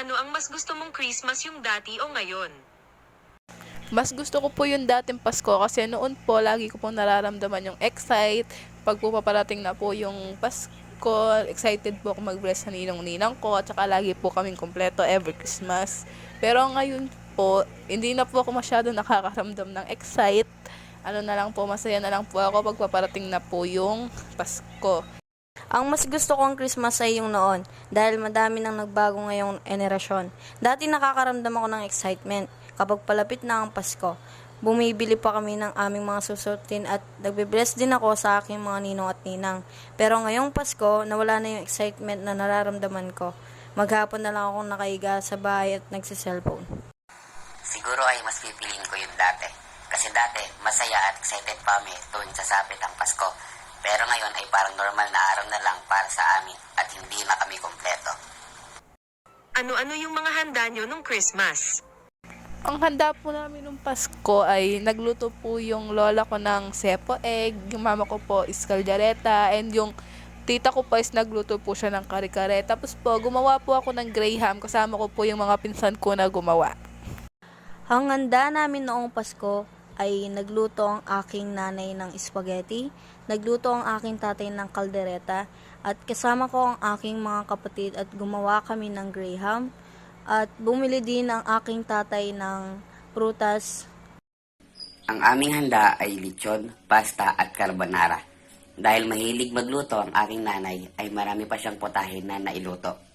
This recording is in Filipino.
ano ang mas gusto mong Christmas, yung dati o ngayon? Mas gusto ko po yung dating Pasko kasi noon po lagi ko pong nararamdaman yung pag po paparating na po yung Pasko. Excited po ako mag-bless sa ninong-ninang ko at saka lagi po kaming kumpleto every Christmas. Pero ngayon po, hindi na po ako masyado nakakaramdam ng excite. Ano na lang po, masaya na lang po ako pag paparating na po yung Pasko. Ang mas gusto kong Christmas ay yung noon dahil madami nang nagbago ngayong henerasyon. Dati nakakaramdam ako ng excitement kapag palapit na ang Pasko. Bumibili pa kami ng aming mga susutin at nagbe-bless din ako sa aking mga ninong at ninang. Pero ngayong Pasko, nawala na yung excitement na nararamdaman ko. Maghapon na lang akong nakaiga sa bahay at nagsiselfone. Siguro ay mas pipiliin ko yung dati. Kasi dati, masaya at excited pa kami tuwing sasapit ang Pasko. Pero ngayon ay parang normal na araw na lang para sa amin at hindi na kami kompleto. Ano-ano yung mga handa nyo nung Christmas? Ang handa po namin nung Pasko ay nagluto po yung lola ko ng sepo egg, yung mama ko po is caldereta, and yung tita ko po is nagluto po siya ng kare-kare. Tapos po, gumawa po ako ng graham, kasama ko po yung mga pinsan ko na gumawa. Ang handa namin noong Pasko ay nagluto ang aking nanay ng spaghetti, nagluto ang aking tatay ng kaldereta, at kasama ko ang aking mga kapatid at gumawa kami ng graham, at bumili din ang aking tatay ng prutas. Ang aming handa ay lechon, pasta at carbonara. Dahil mahilig magluto ang aking nanay ay marami pa siyang potahe na nailuto.